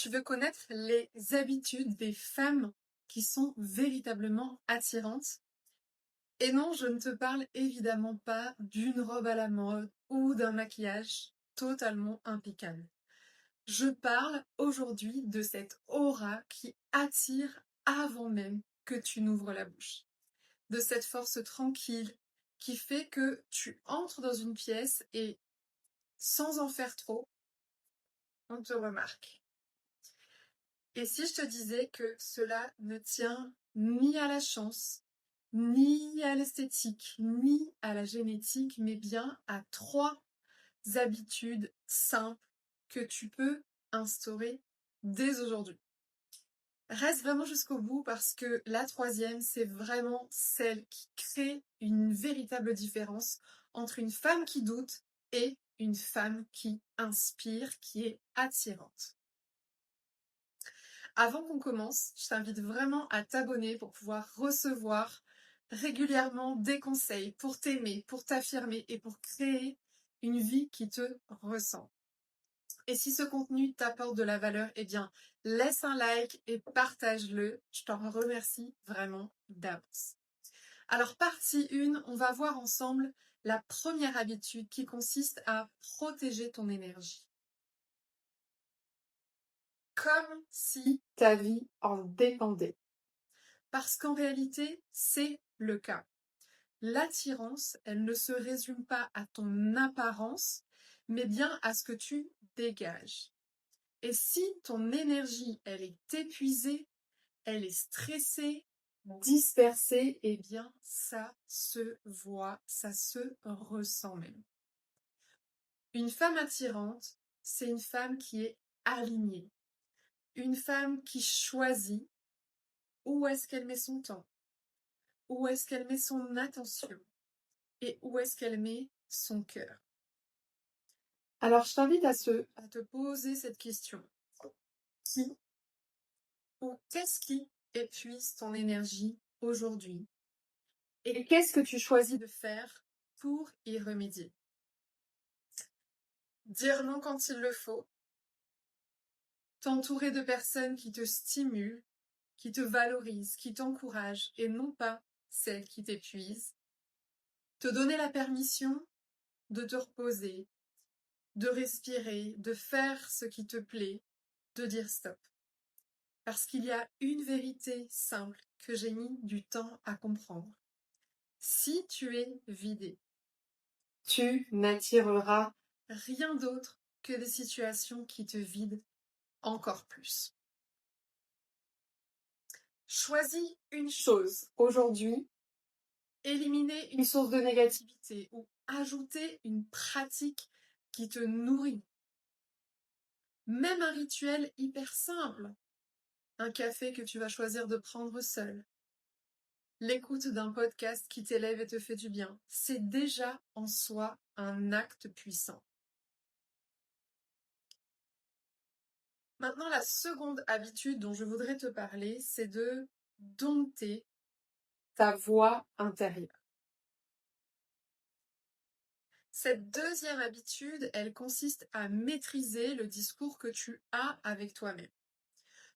Tu veux connaître les habitudes des femmes qui sont véritablement attirantes? Et non, je ne te parle évidemment pas d'une robe à la mode ou d'un maquillage totalement impeccable. Je parle aujourd'hui de cette aura qui attire avant même que tu n'ouvres la bouche. De cette force tranquille qui fait que tu entres dans une pièce et sans en faire trop, on te remarque. Et si je te disais que cela ne tient ni à la chance, ni à l'esthétique, ni à la génétique, mais bien à 3 habitudes simples que tu peux instaurer dès aujourd'hui. Reste vraiment jusqu'au bout parce que la 3e, c'est vraiment celle qui crée une véritable différence entre une femme qui doute et une femme qui inspire, qui est attirante. Avant qu'on commence, je t'invite vraiment à t'abonner pour pouvoir recevoir régulièrement des conseils pour t'aimer, pour t'affirmer et pour créer une vie qui te ressemble. Et si ce contenu t'apporte de la valeur, eh bien, laisse un like et partage-le. Je t'en remercie vraiment d'avance. Alors, partie 1, on va voir ensemble la première habitude qui consiste à protéger ton énergie. Comme si ta vie en dépendait. Parce qu'en réalité, c'est le cas. L'attirance, elle ne se résume pas à ton apparence, mais bien à ce que tu dégages. Et si ton énergie, elle est épuisée, elle est stressée, dispersée, eh bien, ça se voit, ça se ressent même. Une femme attirante, c'est une femme qui est alignée. Une femme qui choisit où est-ce qu'elle met son temps, où est-ce qu'elle met son attention et où est-ce qu'elle met son cœur. Alors, je t'invite à te poser cette question. Qui ou qu'est-ce qui épuise ton énergie aujourd'hui? Et qu'est-ce que tu choisis de faire pour y remédier? Dire non quand il le faut, t'entourer de personnes qui te stimulent, qui te valorisent, qui t'encouragent et non pas celles qui t'épuisent. Te donner la permission de te reposer, de respirer, de faire ce qui te plaît, de dire stop. Parce qu'il y a une vérité simple que j'ai mis du temps à comprendre. Si tu es vidé, tu n'attireras rien d'autre que des situations qui te vident encore plus. Choisis une chose aujourd'hui, éliminer une source de négativité ou ajouter une pratique qui te nourrit. Même un rituel hyper simple, un café que tu vas choisir de prendre seul, l'écoute d'un podcast qui t'élève et te fait du bien, c'est déjà en soi un acte puissant. Maintenant, la seconde habitude dont je voudrais te parler, c'est de dompter ta voix intérieure. Cette deuxième habitude, elle consiste à maîtriser le discours que tu as avec toi-même.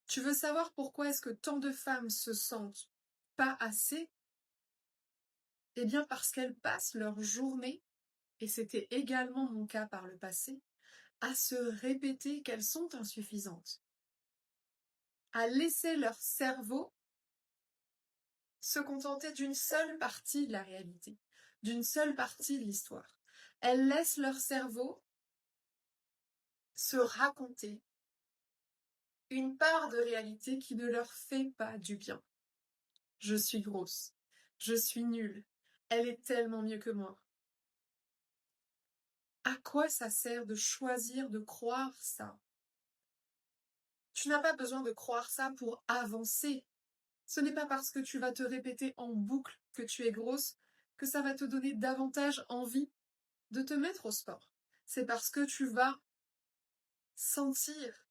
Tu veux savoir pourquoi est-ce que tant de femmes se sentent pas assez? Eh bien parce qu'elles passent leur journée, et c'était également mon cas par le passé, à se répéter qu'elles sont insuffisantes, à laisser leur cerveau se contenter d'une seule partie de la réalité, d'une seule partie de l'histoire. Elles laissent leur cerveau se raconter une part de réalité qui ne leur fait pas du bien. Je suis grosse, je suis nulle, elle est tellement mieux que moi. À quoi ça sert de choisir de croire ça? Tu n'as pas besoin de croire ça pour avancer. Ce n'est pas parce que tu vas te répéter en boucle que tu es grosse que ça va te donner davantage envie de te mettre au sport. C'est parce que tu vas sentir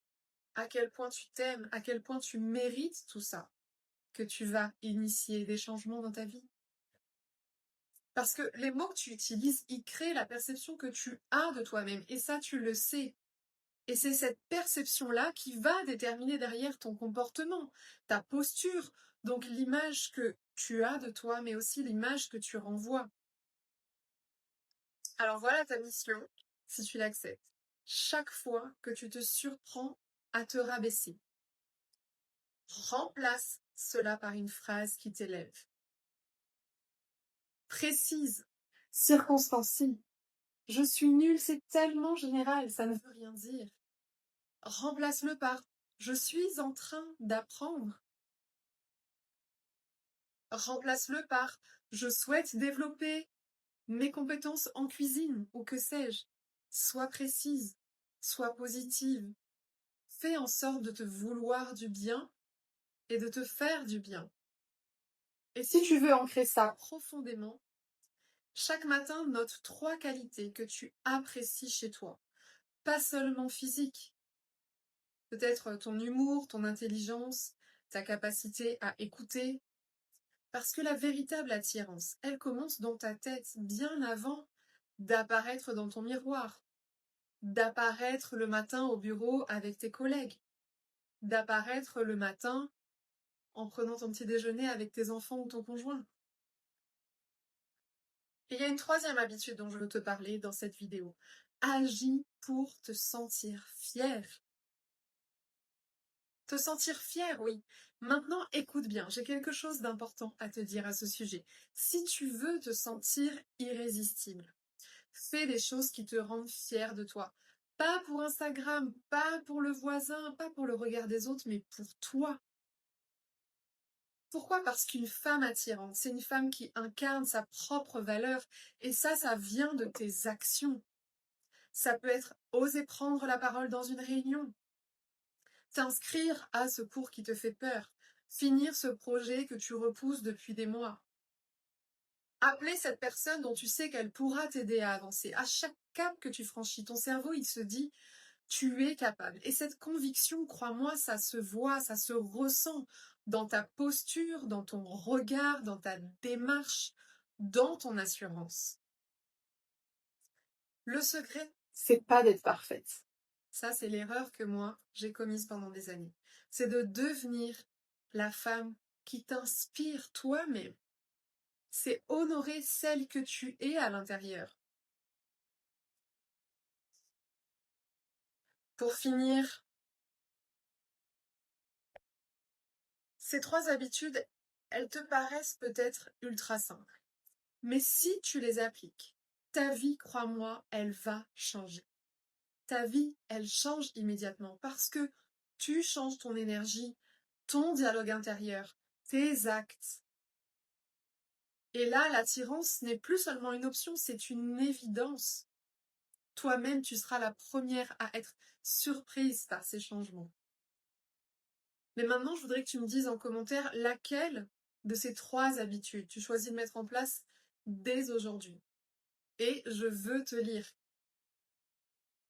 à quel point tu t'aimes, à quel point tu mérites tout ça, que tu vas initier des changements dans ta vie. Parce que les mots que tu utilises, ils créent la perception que tu as de toi-même. Et ça, tu le sais. Et c'est cette perception-là qui va déterminer derrière ton comportement, ta posture, donc l'image que tu as de toi, mais aussi l'image que tu renvoies. Alors voilà ta mission, si tu l'acceptes. Chaque fois que tu te surprends à te rabaisser, remplace cela par une phrase qui t'élève. Précise, circonstancie. Je suis nulle, c'est tellement général, ça ne veut rien dire. Remplace-le par je suis en train d'apprendre. Remplace-le par je souhaite développer mes compétences en cuisine ou que sais-je. Sois précise, sois positive. Fais en sorte de te vouloir du bien et de te faire du bien. Et si tu veux ancrer ça profondément, chaque matin, note 3 qualités que tu apprécies chez toi. Pas seulement physique. Peut-être ton humour, ton intelligence, ta capacité à écouter. Parce que la véritable attirance, elle commence dans ta tête bien avant d'apparaître dans ton miroir, d'apparaître le matin au bureau avec tes collègues, d'apparaître le matin en prenant ton petit déjeuner avec tes enfants ou ton conjoint. Et il y a une troisième habitude dont je veux te parler dans cette vidéo. Agis pour te sentir fier. Te sentir fier, oui. Maintenant, écoute bien, j'ai quelque chose d'important à te dire à ce sujet. Si tu veux te sentir irrésistible, fais des choses qui te rendent fier de toi. Pas pour Instagram, pas pour le voisin, pas pour le regard des autres, mais pour toi. Pourquoi? Parce qu'une femme attirante, c'est une femme qui incarne sa propre valeur. Et ça vient de tes actions. Ça peut être oser prendre la parole dans une réunion, t'inscrire à ce cours qui te fait peur, finir ce projet que tu repousses depuis des mois. Appeler cette personne dont tu sais qu'elle pourra t'aider à avancer. À chaque cap que tu franchis, ton cerveau, il se dit tu es capable. Et cette conviction, crois-moi, ça se voit, ça se ressent dans ta posture, dans ton regard, dans ta démarche, dans ton assurance. Le secret, c'est pas d'être parfaite. Ça, c'est l'erreur que moi, j'ai commise pendant des années. C'est de devenir la femme qui t'inspire toi-même. C'est honorer celle que tu es à l'intérieur. Pour finir, ces 3 habitudes, elles te paraissent peut-être ultra simples. Mais si tu les appliques, ta vie, crois-moi, elle va changer. Ta vie, elle change immédiatement parce que tu changes ton énergie, ton dialogue intérieur, tes actes. Et là, l'attirance n'est plus seulement une option, c'est une évidence. Toi-même, tu seras la première à être surprise par ces changements. Mais maintenant, je voudrais que tu me dises en commentaire laquelle de ces 3 habitudes tu choisis de mettre en place dès aujourd'hui. Et je veux te lire.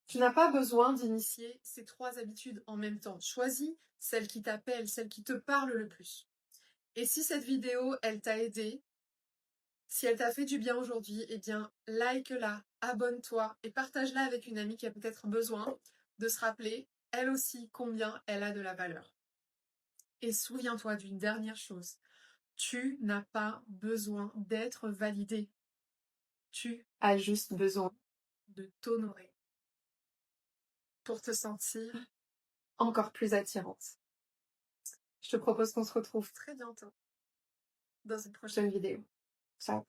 Tu n'as pas besoin d'initier ces 3 habitudes en même temps. Choisis celle qui t'appelle, celle qui te parle le plus. Et si cette vidéo, elle t'a aidé, si elle t'a fait du bien aujourd'hui, eh bien, like-la, abonne-toi et partage-la avec une amie qui a peut-être besoin de se rappeler, elle aussi, combien elle a de la valeur. Et souviens-toi d'une dernière chose. Tu n'as pas besoin d'être validé. Tu as juste besoin de t'honorer pour te sentir encore plus attirante. Je te propose qu'on se retrouve très bientôt dans une prochaine vidéo. Ciao.